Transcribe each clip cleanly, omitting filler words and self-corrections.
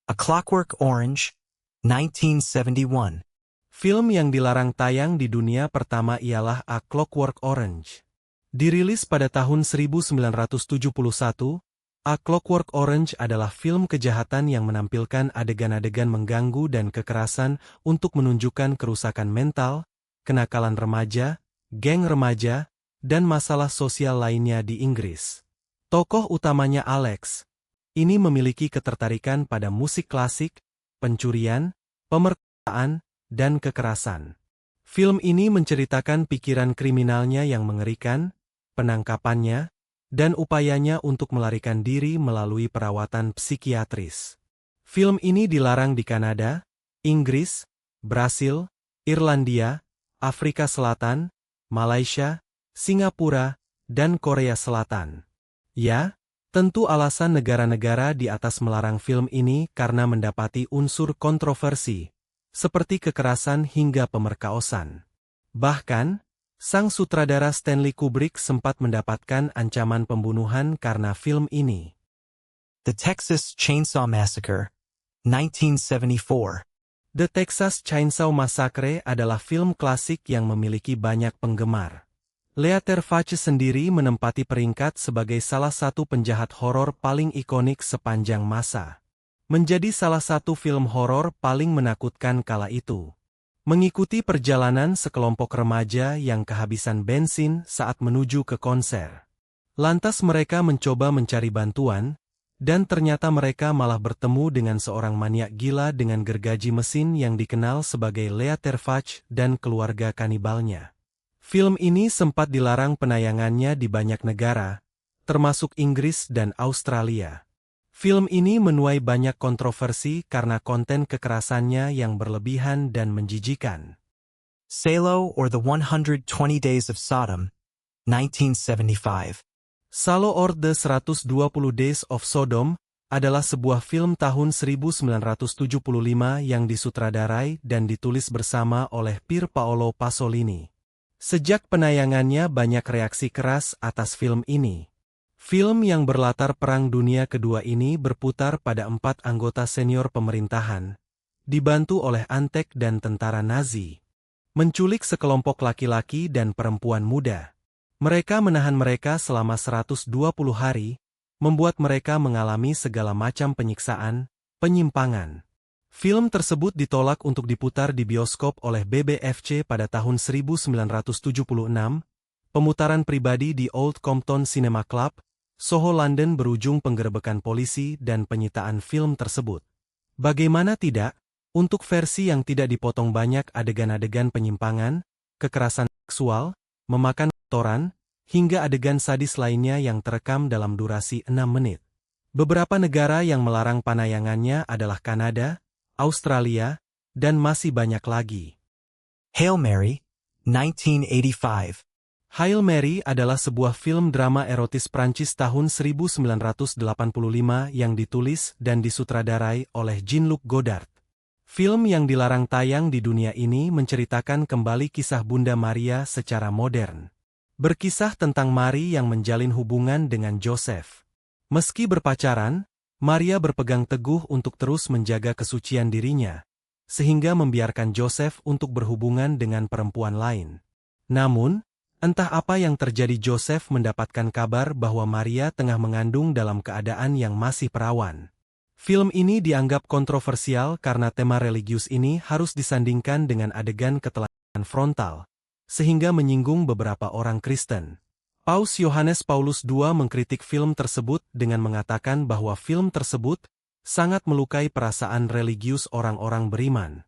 A Clockwork Orange, 1971. Film yang dilarang tayang di dunia pertama ialah A Clockwork Orange. Dirilis pada tahun 1971, A Clockwork Orange adalah film kejahatan yang menampilkan adegan-adegan mengganggu dan kekerasan untuk menunjukkan kerusakan mental, kenakalan remaja, geng remaja, dan masalah sosial lainnya di Inggris. Tokoh utamanya Alex. Ini memiliki ketertarikan pada musik klasik, pencurian, pemerkosaan, dan kekerasan. Film ini menceritakan pikiran kriminalnya yang mengerikan, penangkapannya, dan upayanya untuk melarikan diri melalui perawatan psikiatris. Film ini dilarang di Kanada, Inggris, Brasil, Irlandia, Afrika Selatan, Malaysia, Singapura, dan Korea Selatan. Ya, tentu alasan negara-negara di atas melarang film ini karena mendapati unsur kontroversi, seperti kekerasan hingga pemerkosaan. Bahkan, sang sutradara Stanley Kubrick sempat mendapatkan ancaman pembunuhan karena film ini. The Texas Chainsaw Massacre, 1974. The Texas Chainsaw Massacre adalah film klasik yang memiliki banyak penggemar. Leatherface sendiri menempati peringkat sebagai salah satu penjahat horor paling ikonik sepanjang masa. Menjadi salah satu film horor paling menakutkan kala itu. Mengikuti perjalanan sekelompok remaja yang kehabisan bensin saat menuju ke konser. Lantas mereka mencoba mencari bantuan, dan ternyata mereka malah bertemu dengan seorang maniak gila dengan gergaji mesin yang dikenal sebagai Leatherface dan keluarga kanibalnya. Film ini sempat dilarang penayangannya di banyak negara, termasuk Inggris dan Australia. Film ini menuai banyak kontroversi karena konten kekerasannya yang berlebihan dan menjijikan. Salo or the 120 Days of Sodom, 1975. Salo or the 120 Days of Sodom adalah sebuah film tahun 1975 yang disutradarai dan ditulis bersama oleh Pier Paolo Pasolini. Sejak penayangannya banyak reaksi keras atas film ini. Film yang berlatar Perang Dunia Kedua ini berputar pada 4 anggota senior pemerintahan, dibantu oleh Antek dan tentara Nazi. Menculik sekelompok laki-laki dan perempuan muda. Mereka menahan mereka selama 120 hari, membuat mereka mengalami segala macam penyiksaan, penyimpangan. Film tersebut ditolak untuk diputar di bioskop oleh BBFC pada tahun 1976, pemutaran pribadi di Old Compton Cinema Club, Soho, London berujung penggerebekan polisi dan penyitaan film tersebut. Bagaimana tidak, untuk versi yang tidak dipotong banyak adegan-adegan penyimpangan, kekerasan seksual, memakan kotoran, hingga adegan sadis lainnya yang terekam dalam durasi 6 menit. Beberapa negara yang melarang penayangannya adalah Kanada, Australia, dan masih banyak lagi. Hail Mary, 1985. Hail Mary adalah sebuah film drama erotis Prancis tahun 1985 yang ditulis dan disutradarai oleh Jean-Luc Godard. Film yang dilarang tayang di dunia ini menceritakan kembali kisah Bunda Maria secara modern. Berkisah tentang Mary yang menjalin hubungan dengan Joseph. Meski berpacaran, Maria berpegang teguh untuk terus menjaga kesucian dirinya, sehingga membiarkan Joseph untuk berhubungan dengan perempuan lain. Namun, entah apa yang terjadi, Joseph mendapatkan kabar bahwa Maria tengah mengandung dalam keadaan yang masih perawan. Film ini dianggap kontroversial karena tema religius ini harus disandingkan dengan adegan ketelanjangan frontal, sehingga menyinggung beberapa orang Kristen. Paus Yohanes Paulus II mengkritik film tersebut dengan mengatakan bahwa film tersebut sangat melukai perasaan religius orang-orang beriman.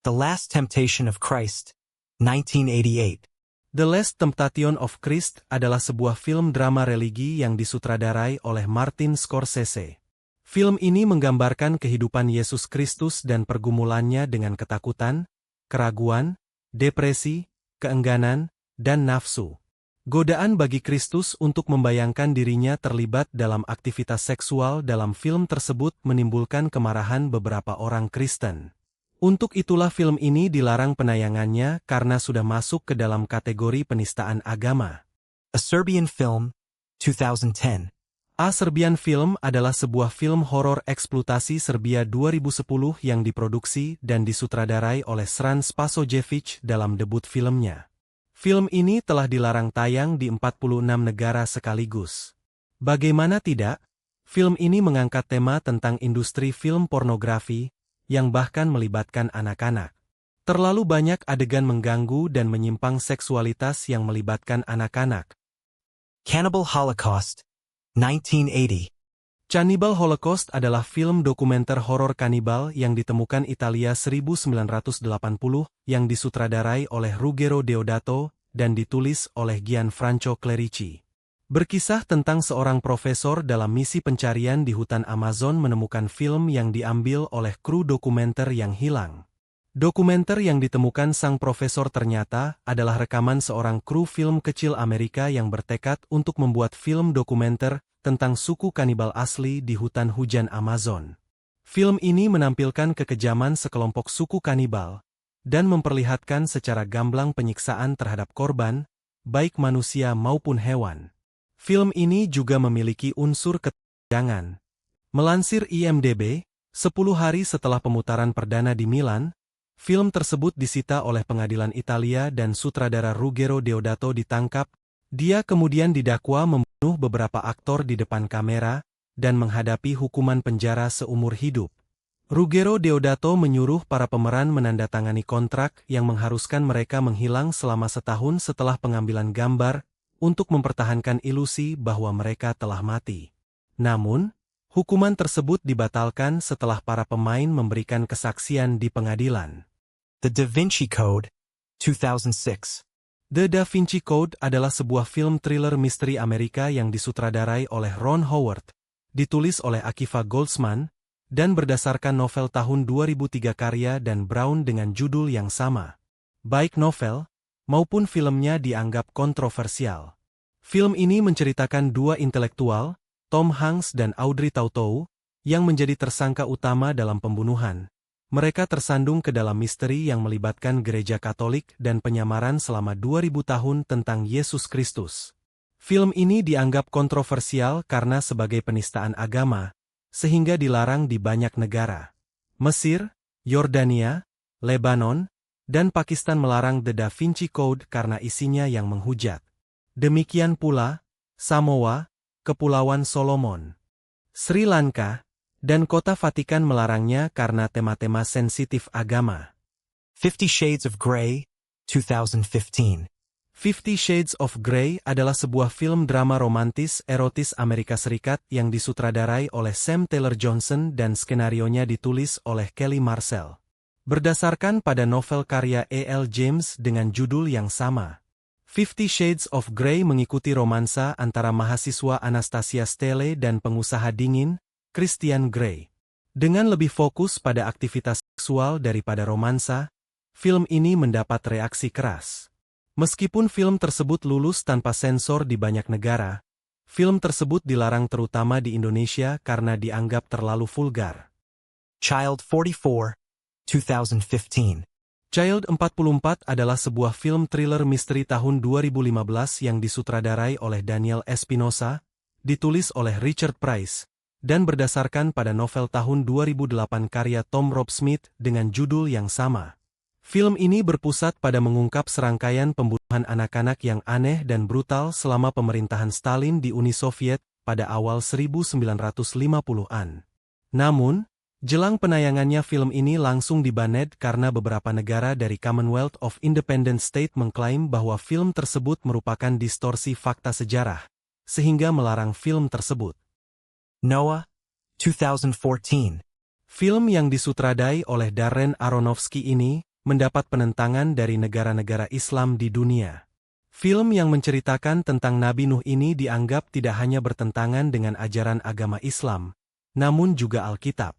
The Last Temptation of Christ, 1988. The Last Temptation of Christ adalah sebuah film drama religi yang disutradarai oleh Martin Scorsese. Film ini menggambarkan kehidupan Yesus Kristus dan pergumulannya dengan ketakutan, keraguan, depresi, keengganan, dan nafsu. Godaan bagi Kristus untuk membayangkan dirinya terlibat dalam aktivitas seksual dalam film tersebut menimbulkan kemarahan beberapa orang Kristen. Untuk itulah film ini dilarang penayangannya karena sudah masuk ke dalam kategori penistaan agama. A Serbian Film, 2010. A Serbian Film adalah sebuah film horor eksploitasi Serbia 2010 yang diproduksi dan disutradarai oleh Sran Spasojevic dalam debut filmnya. Film ini telah dilarang tayang di 46 negara sekaligus. Bagaimana tidak, film ini mengangkat tema tentang industri film pornografi, yang bahkan melibatkan anak-anak. Terlalu banyak adegan mengganggu dan menyimpang seksualitas yang melibatkan anak-anak. Cannibal Holocaust, 1980. Cannibal Holocaust adalah film dokumenter horor kanibal yang ditemukan Italia 1980 yang disutradarai oleh Ruggero Deodato dan ditulis oleh Gianfranco Clerici. Berkisah tentang seorang profesor dalam misi pencarian di hutan Amazon menemukan film yang diambil oleh kru dokumenter yang hilang. Dokumenter yang ditemukan sang profesor ternyata adalah rekaman seorang kru film kecil Amerika yang bertekad untuk membuat film dokumenter tentang suku kanibal asli di hutan hujan Amazon. Film ini menampilkan kekejaman sekelompok suku kanibal dan memperlihatkan secara gamblang penyiksaan terhadap korban, baik manusia maupun hewan. Film ini juga memiliki unsur ketegangan. Melansir IMDb, 10 hari setelah pemutaran perdana di Milan, film tersebut disita oleh pengadilan Italia dan sutradara Ruggero Deodato ditangkap. Dia kemudian didakwa membunuh beberapa aktor di depan kamera dan menghadapi hukuman penjara seumur hidup. Ruggero Deodato menyuruh para pemeran menandatangani kontrak yang mengharuskan mereka menghilang selama setahun setelah pengambilan gambar untuk mempertahankan ilusi bahwa mereka telah mati. Namun, hukuman tersebut dibatalkan setelah para pemain memberikan kesaksian di pengadilan. The Da Vinci Code, 2006. The Da Vinci Code adalah sebuah film thriller misteri Amerika yang disutradarai oleh Ron Howard, ditulis oleh Akiva Goldsman, dan berdasarkan novel tahun 2003 karya Dan Brown dengan judul yang sama. Baik novel maupun filmnya dianggap kontroversial. Film ini menceritakan dua intelektual, Tom Hanks dan Audrey Tautou, yang menjadi tersangka utama dalam pembunuhan. Mereka tersandung ke dalam misteri yang melibatkan gereja Katolik dan penyamaran selama 2000 tahun tentang Yesus Kristus. Film ini dianggap kontroversial karena sebagai penistaan agama, sehingga dilarang di banyak negara. Mesir, Yordania, Lebanon, dan Pakistan melarang The Da Vinci Code karena isinya yang menghujat. Demikian pula, Samoa, Kepulauan Solomon, Sri Lanka, dan Kota Vatikan melarangnya karena tema-tema sensitif agama. 50 Shades of Grey, 2015. 50 Shades of Grey adalah sebuah film drama romantis erotis Amerika Serikat yang disutradarai oleh Sam Taylor Johnson dan skenarionya ditulis oleh Kelly Marcel. Berdasarkan pada novel karya E.L. James dengan judul yang sama. 50 Shades of Grey mengikuti romansa antara mahasiswa Anastasia Steele dan pengusaha dingin, Christian Grey. Dengan lebih fokus pada aktivitas seksual daripada romansa, film ini mendapat reaksi keras. Meskipun film tersebut lulus tanpa sensor di banyak negara, film tersebut dilarang terutama di Indonesia karena dianggap terlalu vulgar. Child 44, 2015. Child 44 adalah sebuah film thriller misteri tahun 2015 yang disutradarai oleh Daniel Espinosa, ditulis oleh Richard Price, dan berdasarkan pada novel tahun 2008 karya Tom Rob Smith dengan judul yang sama. Film ini berpusat pada mengungkap serangkaian pembunuhan anak-anak yang aneh dan brutal selama pemerintahan Stalin di Uni Soviet pada awal 1950-an. Namun, jelang penayangannya film ini langsung dibanned karena beberapa negara dari Commonwealth of Independent States mengklaim bahwa film tersebut merupakan distorsi fakta sejarah, sehingga melarang film tersebut. Noah, 2014. Film yang disutradai oleh Darren Aronofsky ini mendapat penentangan dari negara-negara Islam di dunia. Film yang menceritakan tentang Nabi Nuh ini dianggap tidak hanya bertentangan dengan ajaran agama Islam, namun juga Alkitab.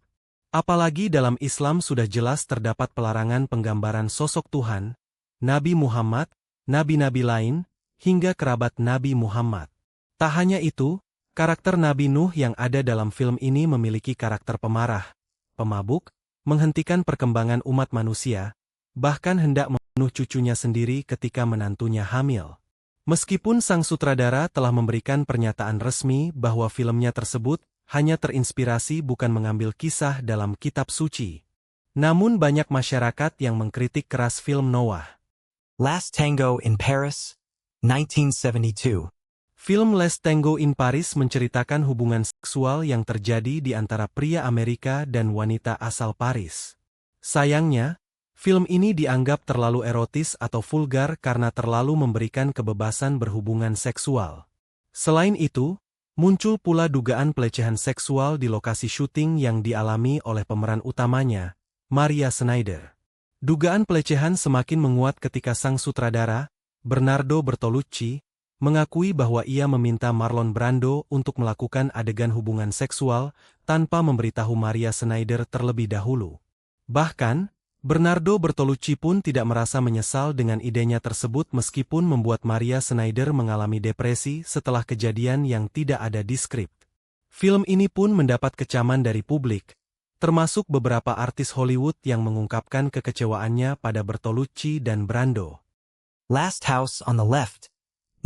Apalagi dalam Islam sudah jelas terdapat pelarangan penggambaran sosok Tuhan, Nabi Muhammad, nabi-nabi lain, hingga kerabat Nabi Muhammad. Tak hanya itu, karakter Nabi Nuh yang ada dalam film ini memiliki karakter pemarah, pemabuk, menghentikan perkembangan umat manusia, bahkan hendak membunuh cucunya sendiri ketika menantunya hamil. Meskipun sang sutradara telah memberikan pernyataan resmi bahwa filmnya tersebut hanya terinspirasi bukan mengambil kisah dalam kitab suci. Namun banyak masyarakat yang mengkritik keras film Noah. Last Tango in Paris, 1972. Film Last Tango in Paris menceritakan hubungan seksual yang terjadi di antara pria Amerika dan wanita asal Paris. Sayangnya, film ini dianggap terlalu erotis atau vulgar karena terlalu memberikan kebebasan berhubungan seksual. Selain itu, muncul pula dugaan pelecehan seksual di lokasi syuting yang dialami oleh pemeran utamanya, Maria Schneider. Dugaan pelecehan semakin menguat ketika sang sutradara, Bernardo Bertolucci, mengakui bahwa ia meminta Marlon Brando untuk melakukan adegan hubungan seksual tanpa memberitahu Maria Schneider terlebih dahulu. Bahkan, Bernardo Bertolucci pun tidak merasa menyesal dengan idenya tersebut meskipun membuat Maria Schneider mengalami depresi setelah kejadian yang tidak ada di skrip. Film ini pun mendapat kecaman dari publik, termasuk beberapa artis Hollywood yang mengungkapkan kekecewaannya pada Bertolucci dan Brando. Last House on the Left,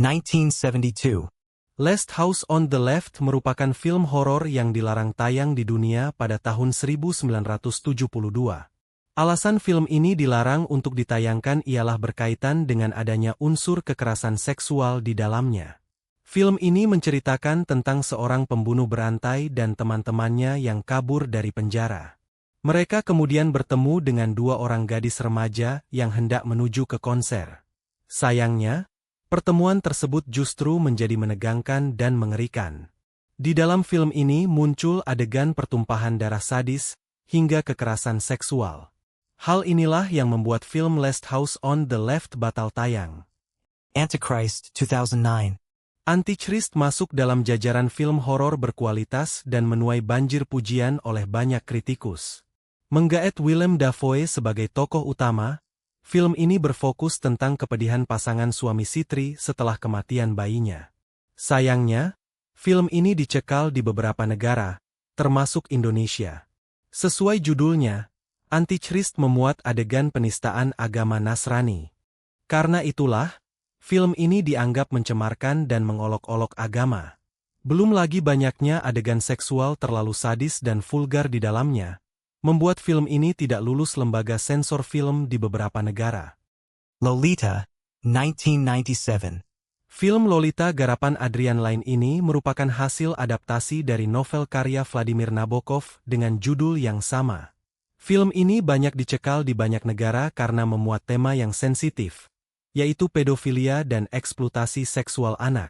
1972. Last House on the Left merupakan film horor yang dilarang tayang di dunia pada tahun 1972. Alasan film ini dilarang untuk ditayangkan ialah berkaitan dengan adanya unsur kekerasan seksual di dalamnya. Film ini menceritakan tentang seorang pembunuh berantai dan teman-temannya yang kabur dari penjara. Mereka kemudian bertemu dengan dua orang gadis remaja yang hendak menuju ke konser. Sayangnya, pertemuan tersebut justru menjadi menegangkan dan mengerikan. Di dalam film ini muncul adegan pertumpahan darah sadis hingga kekerasan seksual. Hal inilah yang membuat film Last House on the Left batal tayang. Antichrist, 2009. Antichrist masuk dalam jajaran film horor berkualitas dan menuai banjir pujian oleh banyak kritikus. Menggaet Willem Dafoe sebagai tokoh utama, film ini berfokus tentang kepedihan pasangan suami istri setelah kematian bayinya. Sayangnya, film ini dicekal di beberapa negara, termasuk Indonesia. Sesuai judulnya, Antichrist memuat adegan penistaan agama Nasrani. Karena itulah, film ini dianggap mencemarkan dan mengolok-olok agama. Belum lagi banyaknya adegan seksual terlalu sadis dan vulgar di dalamnya, membuat film ini tidak lulus lembaga sensor film di beberapa negara. Lolita, 1997. Film Lolita garapan Adrian Lyne ini merupakan hasil adaptasi dari novel karya Vladimir Nabokov dengan judul yang sama. Film ini banyak dicekal di banyak negara karena memuat tema yang sensitif, yaitu pedofilia dan eksploitasi seksual anak.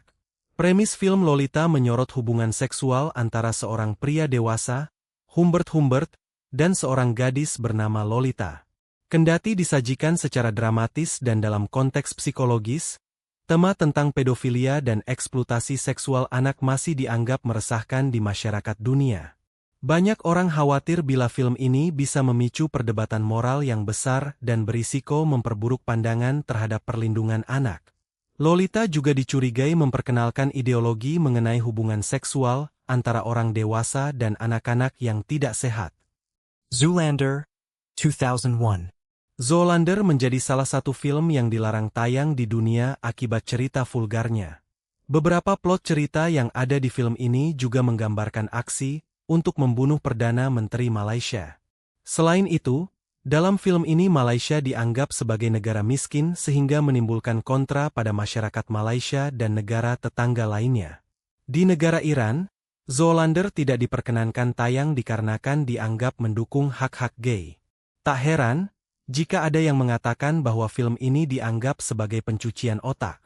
Premis film Lolita menyorot hubungan seksual antara seorang pria dewasa, Humbert, dan seorang gadis bernama Lolita. Kendati disajikan secara dramatis dan dalam konteks psikologis, tema tentang pedofilia dan eksploitasi seksual anak masih dianggap meresahkan di masyarakat dunia. Banyak orang khawatir bila film ini bisa memicu perdebatan moral yang besar dan berisiko memperburuk pandangan terhadap perlindungan anak. Lolita juga dicurigai memperkenalkan ideologi mengenai hubungan seksual antara orang dewasa dan anak-anak yang tidak sehat. Zoolander, 2001. Zoolander menjadi salah satu film yang dilarang tayang di dunia akibat cerita vulgarnya. Beberapa plot cerita yang ada di film ini juga menggambarkan aksi untuk membunuh Perdana Menteri Malaysia. Selain itu, dalam film ini Malaysia dianggap sebagai negara miskin sehingga menimbulkan kontra pada masyarakat Malaysia dan negara tetangga lainnya. Di negara Iran, Zoolander tidak diperkenankan tayang dikarenakan dianggap mendukung hak-hak gay. Tak heran, jika ada yang mengatakan bahwa film ini dianggap sebagai pencucian otak.